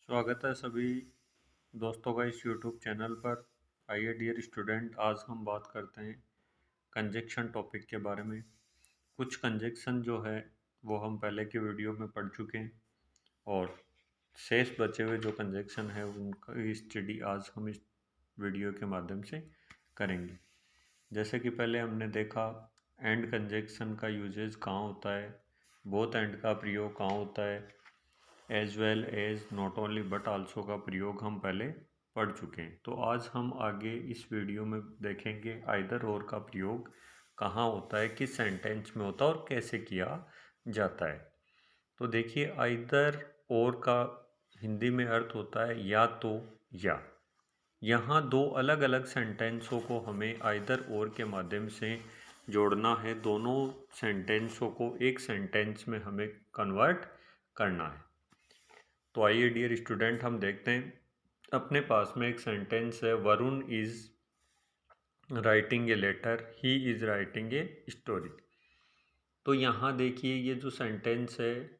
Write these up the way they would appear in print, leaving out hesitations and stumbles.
स्वागत है सभी दोस्तों का इस YouTube चैनल पर। आइए डियर स्टूडेंट, आज हम बात करते हैं कंजक्शन टॉपिक के बारे में। कुछ कंजक्शन जो है वो हम पहले के वीडियो में पढ़ चुके हैं और शेष बचे हुए जो कंजक्शन है उनका स्टडी आज हम इस वीडियो के माध्यम से करेंगे। जैसे कि पहले हमने देखा एंड कंजक्शन का यूजेज कहाँ होता है, बोथ एंड का प्रयोग कहाँ होता है, as well as not only but also का प्रयोग हम पहले पढ़ चुके हैं। तो आज हम आगे इस वीडियो में देखेंगे आइदर और का प्रयोग कहाँ होता है, किस सेंटेंस में होता है और कैसे किया जाता है। तो देखिए, आइदर और का हिंदी में अर्थ होता है या तो या। यहाँ दो अलग अलग सेंटेंसों को हमें आइदर और के माध्यम से जोड़ना है। दोनों सेंटेंसों को एक सेंटेंस में हमें कन्वर्ट करना है। तो आइए डियर स्टूडेंट, हम देखते हैं। अपने पास में एक सेंटेंस है, Varun is writing a letter, he is writing a story. तो यहाँ देखिए, ये जो सेंटेंस है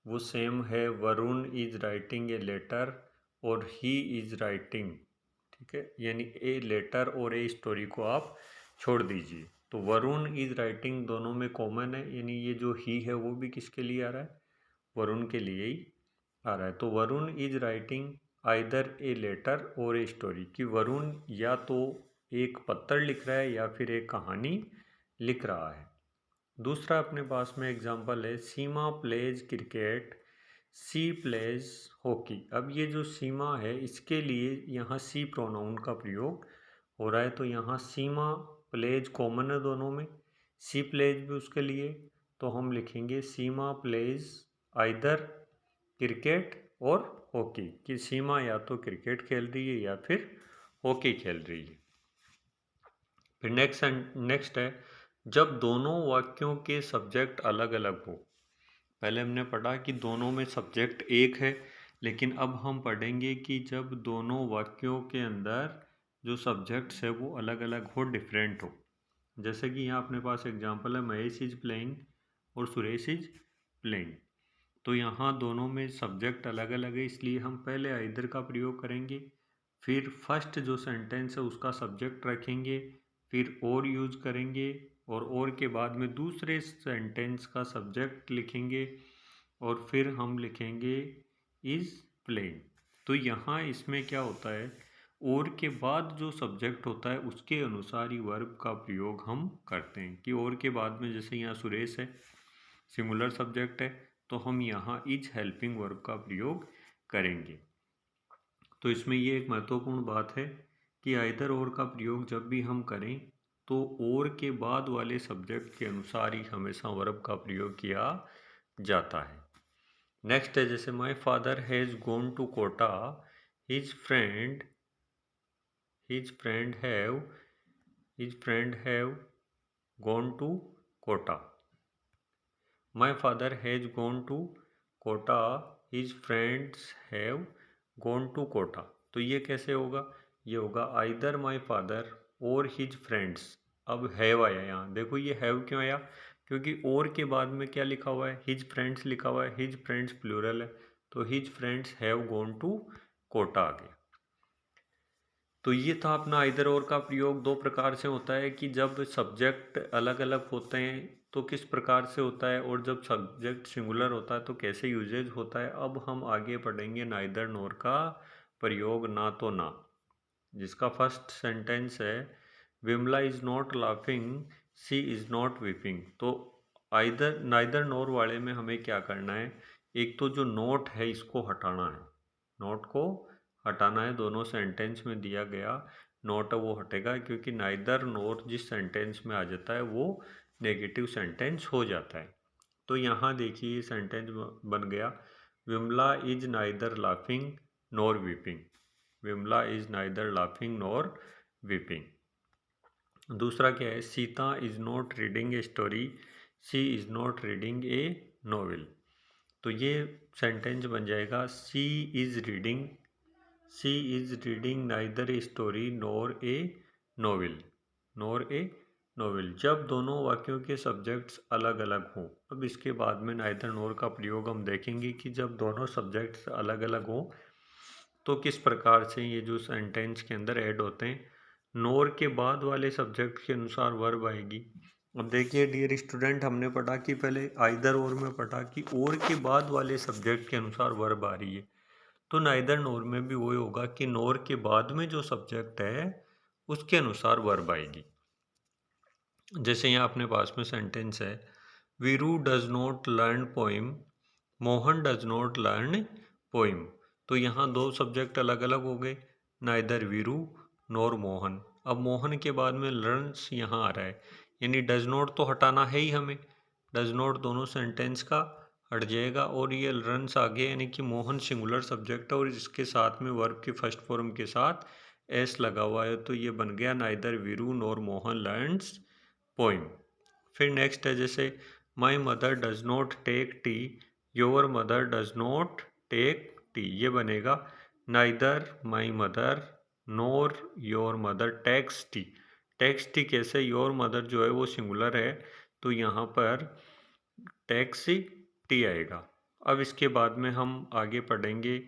वो सेम है, Varun is writing a letter और ही इज राइटिंग। ठीक है, यानी ए लेटर और ए स्टोरी को आप छोड़ दीजिए। तो वरुण इज राइटिंग दोनों में कॉमन है, यानी ये जो ही है वो भी किसके लिए आ रहा है, वरुण के लिए ही आ रहा है। तो Varun is writing either a letter or a story, कि वरुण या तो एक पत्र लिख रहा है या फिर एक कहानी लिख रहा है। दूसरा अपने पास में एग्जाम्पल है, सीमा प्लेज क्रिकेट, सी प्लेज हॉकी। अब ये जो सीमा है इसके लिए यहाँ सी प्रोनाउन का प्रयोग हो रहा है। तो यहाँ सीमा प्लेज कॉमन है दोनों में, सी प्लेज भी उसके लिए। तो हम लिखेंगे सीमा प्लेज आइदर क्रिकेट और हॉकी, कि सीमा या तो क्रिकेट खेल रही है या फिर हॉकी खेल रही है। फिर नेक्स्ट है, जब दोनों वाक्यों के सब्जेक्ट अलग अलग हो। पहले हमने पढ़ा कि दोनों में सब्जेक्ट एक है, लेकिन अब हम पढ़ेंगे कि जब दोनों वाक्यों के अंदर जो सब्जेक्ट्स है वो अलग अलग हो, डिफरेंट हो। जैसे कि यहाँ अपने पास एग्जांपल है, महेश इज प्लेइंग और सुरेश इज प्लेइंग। तो यहाँ दोनों में सब्जेक्ट अलग अलग है, इसलिए हम पहले आइदर का प्रयोग करेंगे, फिर फर्स्ट जो सेंटेंस है उसका सब्जेक्ट रखेंगे, फिर और यूज करेंगे और के बाद में दूसरे सेंटेंस का सब्जेक्ट लिखेंगे और फिर हम लिखेंगे इज प्लेइंग। तो यहाँ इसमें क्या होता है, और के बाद जो सब्जेक्ट होता है उसके अनुसार ही वर्ब का प्रयोग हम करते हैं। कि और के बाद में जैसे यहाँ सुरेश है, सिंगुलर सब्जेक्ट है, तो हम यहाँ इज हेल्पिंग वर्ब का प्रयोग करेंगे। तो इसमें ये एक महत्वपूर्ण बात है कि आइदर और का प्रयोग जब भी हम करें तो और के बाद वाले सब्जेक्ट के अनुसार ही हमेशा वर्ब का प्रयोग किया जाता है। नेक्स्ट है, जैसे my father has gone to Kota, his friend his friend have his friend have gone to Kota. My father has gone to Kota, his friends have gone to Kota. तो ये कैसे होगा, ये होगा either my father or his friends. अब have आया, यहाँ देखो ये हैव क्यों आया, क्योंकि और के बाद में क्या लिखा हुआ है, हिज फ्रेंड्स लिखा हुआ है, हिज फ्रेंड्स प्लूरल है, तो his friends have gone to Kota आ गया। तो ये था अपना आइदर और का प्रयोग। दो प्रकार से होता है, कि जब सब्जेक्ट अलग अलग होते हैं तो किस प्रकार से होता है, और जब सब्जेक्ट सिंगुलर होता है तो कैसे यूजेज होता है। अब हम आगे पढ़ेंगे नाइदर नोर का प्रयोग, ना तो ना, जिसका फर्स्ट सेंटेंस है, Vimla is not laughing, she is not weeping. तो आइदर नाइदर नोर वाले में हमें क्या करना है, एक तो जो नोट है इसको हटाना है, नोट को हटाना है। दोनों सेंटेंस में दिया गया नोट वो हटेगा, क्योंकि नाइदर नोर जिस सेंटेंस में आ जाता है वो नेगेटिव सेंटेंस हो जाता है। तो यहाँ देखिए सेंटेंस बन गया, Vimla is neither laughing nor weeping. Vimla is neither laughing nor weeping. दूसरा क्या है, Sita is not reading a story, she is not reading a novel. तो ये सेंटेंस बन जाएगा, she is reading neither a story nor a novel. जब दोनों वाक्यों के सब्जेक्ट्स अलग अलग हों। अब इसके बाद में नाइदर नॉर का प्रयोग हम देखेंगे कि जब दोनों सब्जेक्ट्स अलग अलग हों तो किस प्रकार से ये जो सेंटेंस के अंदर ऐड होते हैं, नोर के बाद वाले सब्जेक्ट के अनुसार वर्ब आएगी। अब देखिए डियर स्टूडेंट, हमने पढ़ा कि पहले आइदर और में पढ़ा कि और के बाद वाले सब्जेक्ट के अनुसार वर्ब आ रही है, तो नाइदर नोर में भी वही होगा कि नोर के बाद में जो सब्जेक्ट है उसके अनुसार वर्ब आएगी। जैसे यहाँ अपने पास में सेंटेंस है, Veeru does not learn poem, Mohan does not learn poem. तो यहाँ दो सब्जेक्ट अलग अलग हो गए, नाइदर वीरू नॉर मोहन। अब मोहन के बाद में लर्न्स यहाँ आ रहा है, यानी डज नॉट तो हटाना है ही हमें, डज नॉट दोनों सेंटेंस का हट जाएगा और ये लर्न्स आ गए, यानी कि मोहन सिंगुलर सब्जेक्ट है और इसके साथ में वर्ब के फर्स्ट फॉर्म के साथ एस लगा हुआ है, तो ये बन गया neither Veeru nor Mohan learns poem. फिर नेक्स्ट है जैसे my mother does not take tea, your mother does not take tea. ये बनेगा neither my mother nor your mother takes tea. Takes tea कैसे, योर मदर जो है वो सिंगुलर है, तो यहाँ पर टैक्सी टी आएगा। अब इसके बाद में हम आगे पढ़ेंगे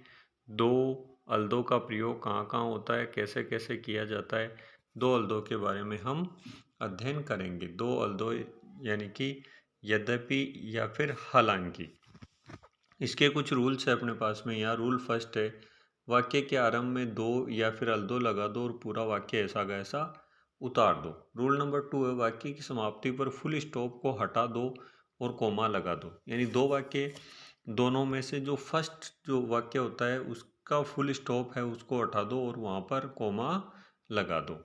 दो अल्दों का प्रयोग कहाँ कहाँ होता है, कैसे कैसे किया जाता है। दो अल्दों के बारे में हम अध्ययन करेंगे। दो अल्दों यानी कि यद्यपि या फिर हालांकि। इसके कुछ रूल्स है अपने पास में। यहाँ रूल फर्स्ट है, वाक्य के आरंभ में दो या फिर अल्दो लगा दो और पूरा वाक्य ऐसा का ऐसा उतार दो। रूल नंबर 2 है, वाक्य की समाप्ति पर फुल स्टॉप को हटा दो और कोमा लगा दो। यानी दो वाक्य, दोनों में से जो फर्स्ट जो वाक्य होता है उसका फुल स्टॉप है उसको हटा दो और वहाँ पर कोमा लगा दो।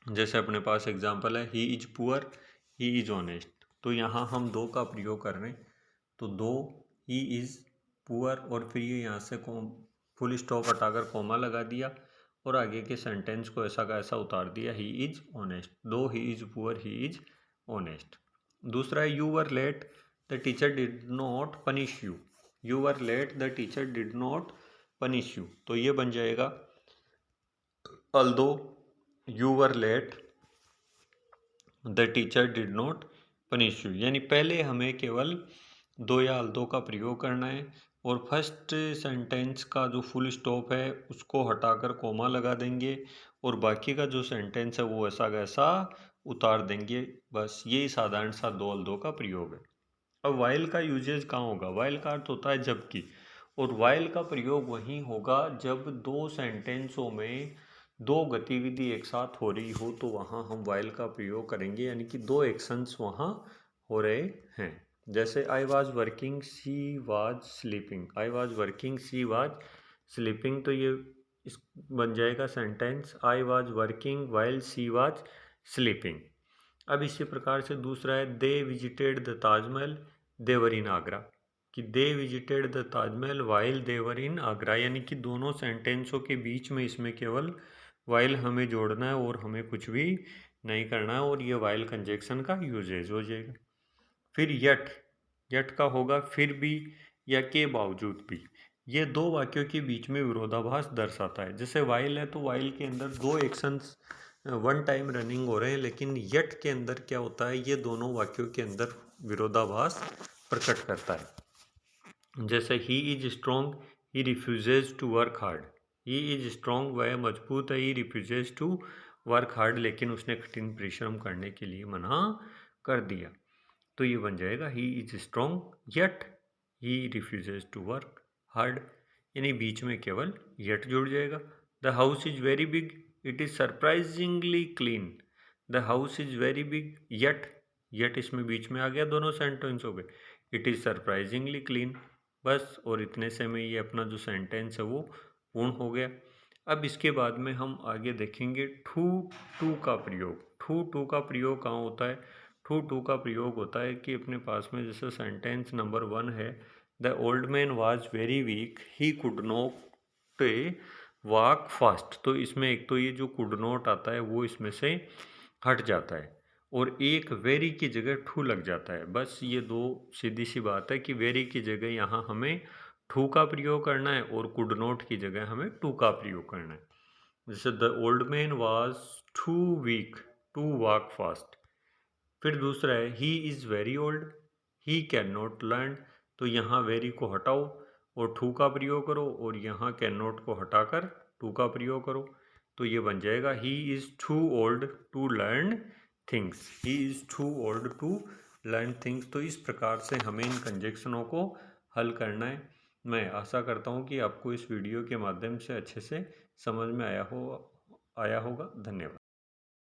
जैसे अपने पास एग्जाम्पल है, ही is poor, he is honest. तो यहाँ हम दो का प्रयोग कर रहे हैं, तो दो ही इज पुअर और फिर ये यहाँ से फुल स्टॉप हटाकर कोमा लगा दिया और आगे के सेंटेंस को ऐसा का ऐसा उतार दिया, ही इज ऑनेस्ट। दो he is poor, he is honest. दूसरा है, you were late, the teacher did not punish you. You were late, the teacher did not punish you. तो ये बन जाएगा, although you were late the teacher did not punish you. यानी पहले हमें केवल दो या अल्दो का प्रयोग करना है और फर्स्ट सेंटेंस का जो फुल स्टॉप है उसको हटाकर कोमा लगा देंगे और बाकी का जो सेंटेंस है वो ऐसा कैसा उतार देंगे। बस यही साधारण सा दो अल्दो का प्रयोग है। अब वाइल का यूजेज कहाँ होगा? वाइल का अर्थ होता है जबकि, और वाइल का प्रयोग वहीं होगा जब दो सेंटेंसों में दो गतिविधि एक साथ हो रही हो, तो वहाँ हम वाइल का प्रयोग करेंगे, यानी कि दो एक्शंस वहाँ हो रहे हैं। जैसे I was working, she was sleeping. I was working, she was sleeping. तो ये इस बन जाएगा sentence, I was working while she was sleeping. अब इसी प्रकार से दूसरा है, they visited the Taj Mahal they were in Agra. कि they visited the Taj Mahal while they were in Agra, यानी कि दोनों सेंटेंसों के बीच में इसमें केवल वाइल हमें जोड़ना है और हमें कुछ भी नहीं करना है और ये वाइल कंजक्शन का यूजेज हो जाएगा। फिर यट, यट का होगा फिर भी या के बावजूद भी। ये दो वाक्यों के बीच में विरोधाभास दर्शाता है। जैसे वाइल है तो वाइल के अंदर दो एक्शंस वन टाइम रनिंग हो रहे हैं, लेकिन यट के अंदर क्या होता है, ये दोनों वाक्यों के अंदर विरोधाभास प्रकट करता है। जैसे he is strong, he refuses to work hard. He is strong, वह मजबूत है, he refuses to work hard, लेकिन उसने कठिन परिश्रम करने के लिए मना कर दिया। तो ये बन जाएगा, he is strong yet he refuses to work hard, यानी बीच में केवल यट जुड़ जाएगा। The house is very big, it is surprisingly clean. The house is very big, yet, yet इसमें बीच में आ गया, दोनों सेंटेंस हो गए। इट इज सरप्राइजिंगली क्लीन, बस, और इतने से में ये अपना जो सेंटेंस है वो पूर्ण हो गया। अब इसके बाद में हम आगे देखेंगे ठू टू का प्रयोग। ठू टू का प्रयोग कहाँ होता है? ठू टू का प्रयोग होता है कि अपने पास में जैसे सेंटेंस नंबर 1 है, the old man was very weak, he could not walk fast. तो इसमें एक तो ये जो कुड नॉट आता है वो इसमें से हट जाता है और एक वेरी की जगह ठू लग जाता है। बस ये दो सीधी सी बात है कि वेरी की जगह यहाँ हमें ठू का प्रयोग करना है और कुड नॉट की जगह हमें टू का प्रयोग करना है। जैसे the old man was too weak to walk fast. फिर दूसरा है, he is very old, he can not learn. तो यहाँ वेरी को हटाओ और टू का प्रयोग करो और यहाँ कैन नॉट को हटाकर टू का प्रयोग करो, तो ये बन जाएगा he is too old to learn things. He is too old to learn things. तो इस प्रकार से हमें इन कंजक्शनों को हल करना है। मैं आशा करता हूँ कि आपको इस वीडियो के माध्यम से अच्छे से समझ में आया होगा। धन्यवाद।